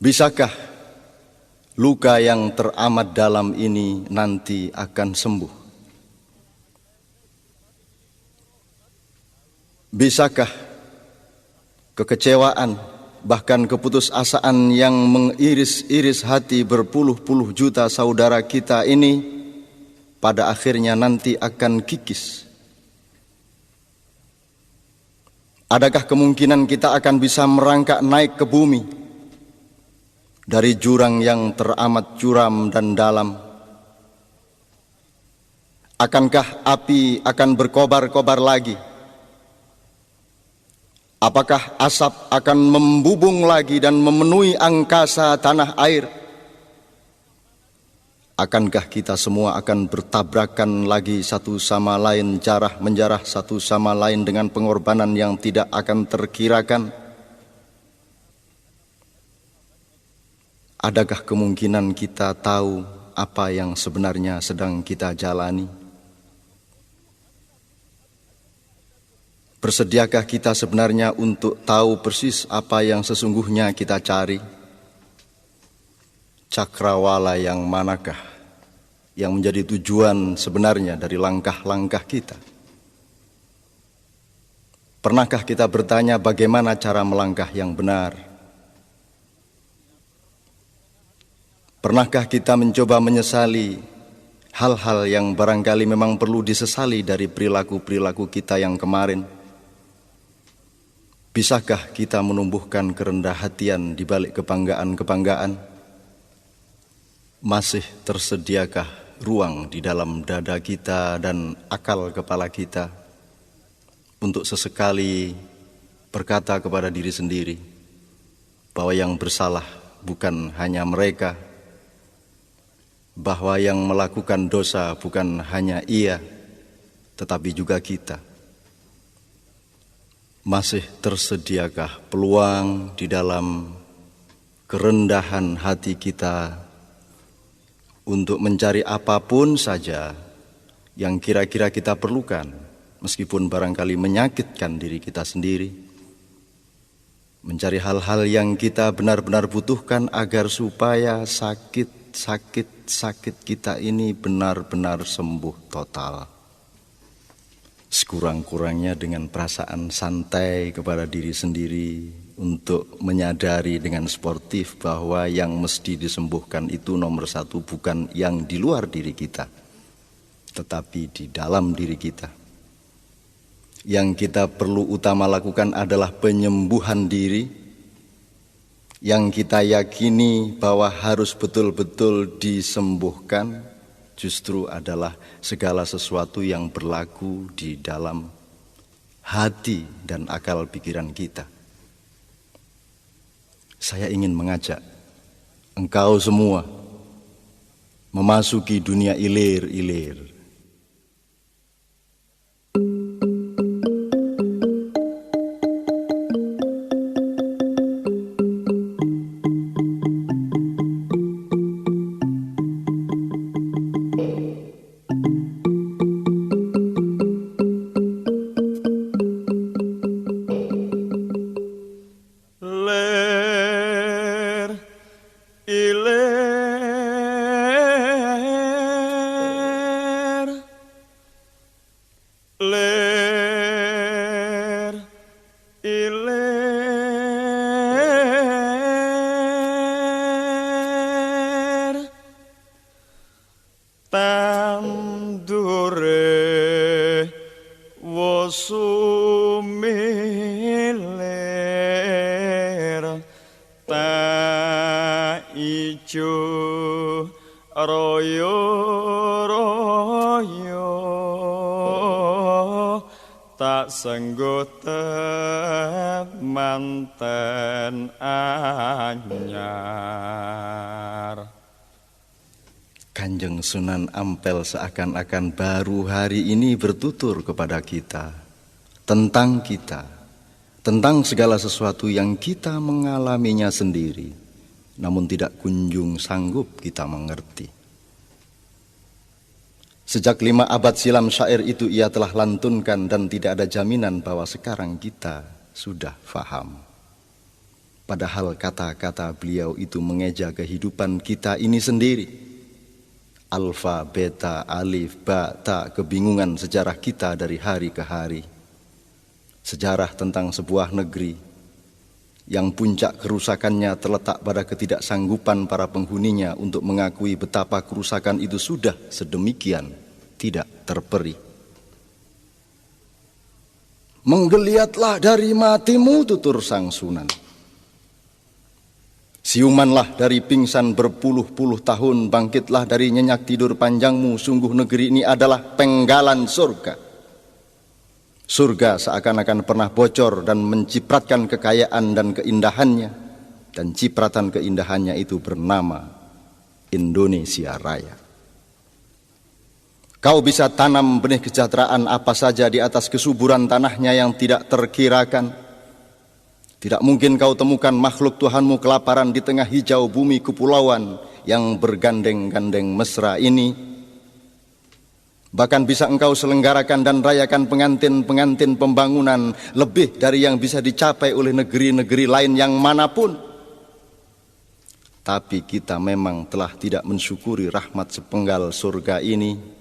Bisakah luka yang teramat dalam ini nanti akan sembuh? Bisakah kekecewaan, bahkan keputusasaan yang mengiris-iris hati berpuluh-puluh juta saudara kita ini pada akhirnya nanti akan kikis? Adakah kemungkinan kita akan bisa merangkak naik ke bumi dari jurang yang teramat curam dan dalam? Akankah api akan berkobar-kobar lagi? Apakah asap akan membubung lagi dan memenuhi angkasa tanah air? Akankah kita semua akan bertabrakan lagi satu sama lain, jarah-menjarah satu sama lain dengan pengorbanan yang tidak akan terkirakan? Adakah kemungkinan kita tahu apa yang sebenarnya sedang kita jalani? Bersediakah kita sebenarnya untuk tahu persis apa yang sesungguhnya kita cari? Cakrawala yang manakah yang menjadi tujuan sebenarnya dari langkah-langkah kita? Pernahkah kita bertanya bagaimana cara melangkah yang benar? Pernahkah kita mencoba menyesali hal-hal yang barangkali memang perlu disesali dari perilaku-perilaku kita yang kemarin? Bisakah kita menumbuhkan kerendah hatian di balik kebanggaan-kebanggaan? Masih tersediakah ruang di dalam dada kita dan akal kepala kita untuk sesekali berkata kepada diri sendiri bahwa yang bersalah bukan hanya mereka, bahwa yang melakukan dosa bukan hanya ia, tetapi juga kita? Masih tersediakah peluang di dalam kerendahan hati kita untuk mencari apapun saja yang kira-kira kita perlukan, meskipun barangkali menyakitkan diri kita sendiri, mencari hal-hal yang kita benar-benar butuhkan agar supaya sakit kita ini benar-benar sembuh total. Sekurang-kurangnya dengan perasaan santai kepada diri sendiri untuk menyadari dengan sportif bahwa yang mesti disembuhkan itu nomor satu bukan yang di luar diri kita, tetapi di dalam diri kita. Yang kita perlu utama lakukan adalah penyembuhan diri, yang kita yakini bahwa harus betul-betul disembuhkan justru adalah segala sesuatu yang berlaku di dalam hati dan akal pikiran kita. Saya ingin mengajak engkau semua memasuki dunia ilir-ilir. Manten anyar. Kanjeng Sunan Ampel seakan-akan baru hari ini bertutur kepada kita, tentang segala sesuatu yang kita mengalaminya sendiri, namun tidak kunjung sanggup kita mengerti. Sejak 5 abad silam syair itu ia telah lantunkan dan tidak ada jaminan bahwa sekarang kita sudah faham. Padahal kata-kata beliau itu mengeja kehidupan kita ini sendiri. Alfa, beta, alif, ba, ta, kebingungan sejarah kita dari hari ke hari. Sejarah tentang sebuah negeri yang puncak kerusakannya terletak pada ketidaksanggupan para penghuninya untuk mengakui betapa kerusakan itu sudah sedemikian tidak terperi. Menggeliatlah dari matimu, tutur Sang Sunan. Siumanlah dari pingsan berpuluh-puluh tahun, bangkitlah dari nyenyak tidur panjangmu, sungguh negeri ini adalah penggalan surga. Surga seakan-akan pernah bocor dan mencipratkan kekayaan dan keindahannya, dan cipratan keindahannya itu bernama Indonesia Raya. Kau bisa tanam benih kesejahteraan apa saja di atas kesuburan tanahnya yang tidak terkirakan. Tidak mungkin kau temukan makhluk Tuhanmu kelaparan di tengah hijau bumi kepulauan yang bergandeng-gandeng mesra ini. Bahkan bisa engkau selenggarakan dan rayakan pengantin-pengantin pembangunan lebih dari yang bisa dicapai oleh negeri-negeri lain yang manapun. Tapi kita memang telah tidak mensyukuri rahmat sepenggal surga ini.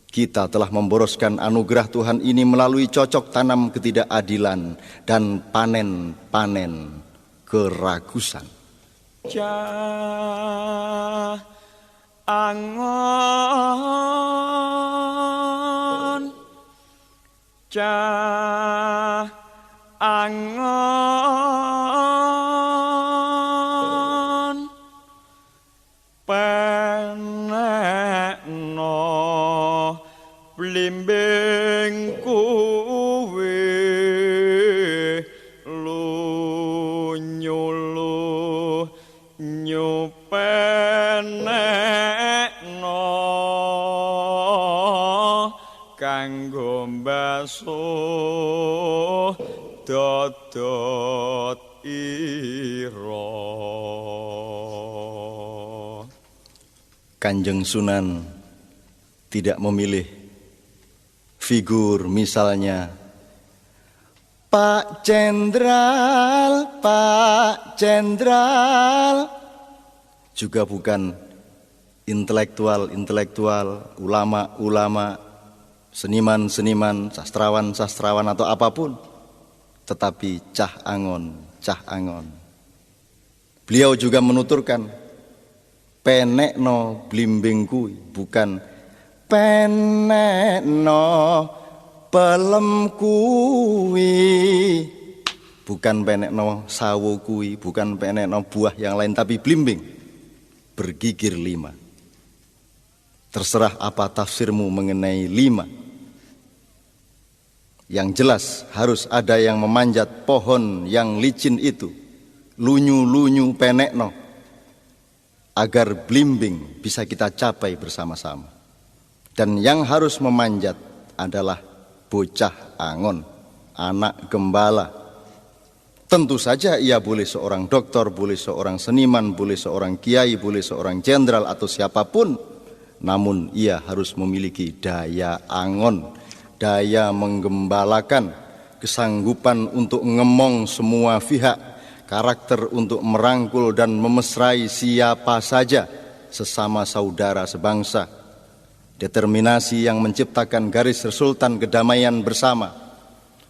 Kita telah memboroskan anugerah Tuhan ini melalui cocok tanam ketidakadilan dan panen-panen keragusan. Cah angon, cah angon, penekno blimbing kuwi lunyu nyupenekno kanggo mbasuh dodot ira. Kanjeng Sunan tidak memilih figur misalnya Pak Jenderal, juga bukan intelektual, ulama, seniman, sastrawan atau apapun, tetapi cah angon. Beliau juga menuturkan penekno blimbing kuwi, bukan penekno pelem kuwi, bukan penekno sawo kuwi, bukan penekno buah yang lain, tapi blimbing bergigir 5. Terserah apa tafsirmu mengenai 5. Yang jelas harus ada yang memanjat pohon yang licin itu, lunyu penekno, agar blimbing bisa kita capai bersama-sama. Dan yang harus memanjat adalah bocah angon, anak gembala. Tentu saja ia boleh seorang dokter, boleh seorang seniman, boleh seorang kiai, boleh seorang jenderal atau siapapun. Namun ia harus memiliki daya angon, daya menggembalakan, kesanggupan untuk ngemong semua pihak, karakter untuk merangkul dan memesrai siapa saja sesama saudara sebangsa. Determinasi yang menciptakan garis resultan kedamaian bersama,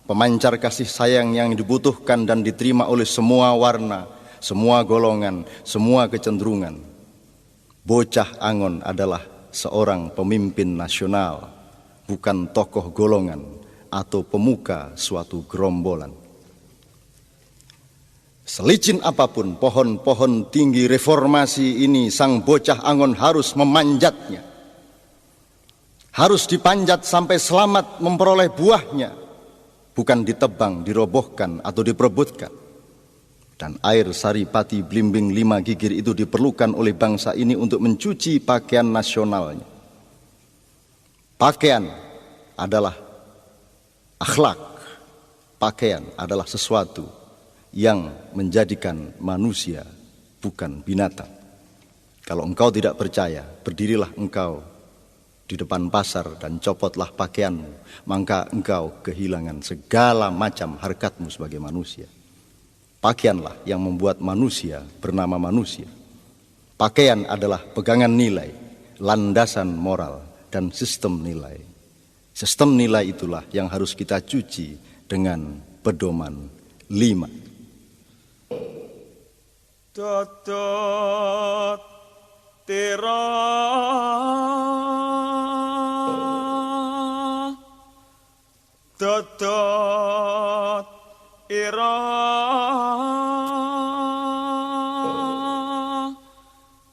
pemancar kasih sayang yang dibutuhkan dan diterima oleh semua warna, semua golongan, semua kecenderungan. Bocah angon adalah seorang pemimpin nasional, bukan tokoh golongan atau pemuka suatu gerombolan. Selicin apapun pohon-pohon tinggi reformasi ini, sang bocah angon harus memanjatnya. Harus dipanjat sampai selamat memperoleh buahnya, bukan ditebang, dirobohkan atau diperebutkan. Dan air saripati blimbing 5 gigir itu diperlukan oleh bangsa ini untuk mencuci pakaian nasionalnya. Pakaian adalah akhlak, pakaian adalah sesuatu yang menjadikan manusia, bukan binatang. Kalau engkau tidak percaya, berdirilah engkau di depan pasar dan copotlah pakaianmu, maka engkau kehilangan segala macam harkatmu sebagai manusia. Pakaianlah yang membuat manusia bernama manusia. Pakaian adalah pegangan nilai, landasan moral, dan sistem nilai. Sistem nilai itulah yang harus kita cuci dengan pedoman 5. Dodot tira dodot ira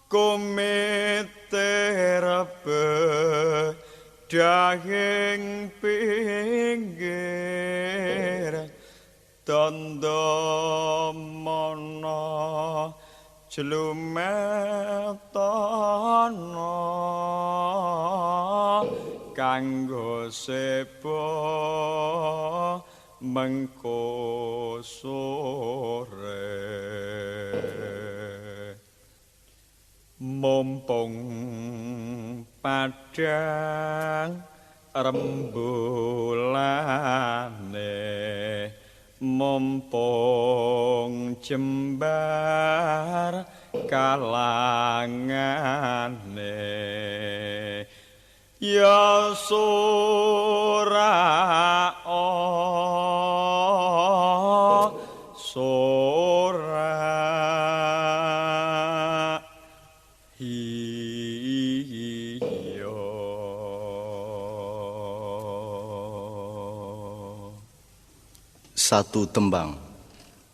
komiterbe daging pinggir tondo mono jlumetana kanggo sebo mengko sore mumpung padang rembulane mumpung jembar kalangane ya sora sora Satu tembang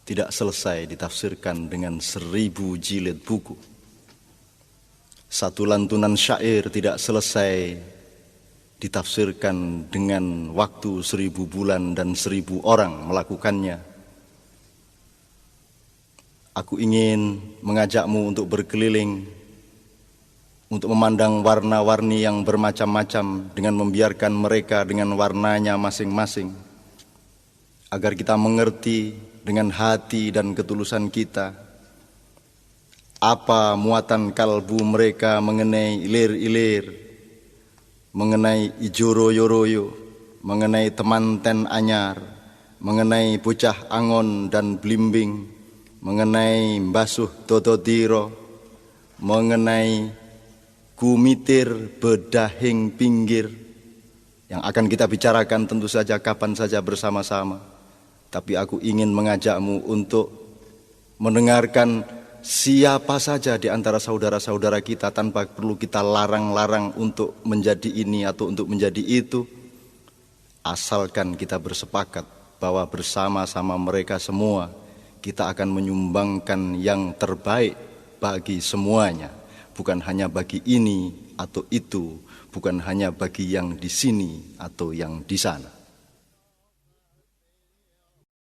tidak selesai ditafsirkan dengan 1000 jilid buku. Satu lantunan syair tidak selesai ditafsirkan dengan waktu 1000 bulan dan 1000 orang melakukannya. Aku ingin mengajakmu untuk berkeliling, untuk memandang warna-warni yang bermacam-macam dengan membiarkan mereka dengan warnanya masing-masing, agar kita mengerti dengan hati dan ketulusan kita apa muatan kalbu mereka mengenai ilir-ilir, mengenai ijo royo-royo, mengenai temanten anyar, mengenai bocah angon dan blimbing, mengenai mbasuh dododiro, mengenai kumitir bedahing pinggir, yang akan kita bicarakan tentu saja kapan saja bersama-sama. Tapi aku ingin mengajakmu untuk mendengarkan siapa saja di antara saudara-saudara kita tanpa perlu kita larang-larang untuk menjadi ini atau untuk menjadi itu. Asalkan kita bersepakat bahwa bersama-sama mereka semua kita akan menyumbangkan yang terbaik bagi semuanya. Bukan hanya bagi ini atau itu, bukan hanya bagi yang di sini atau yang di sana.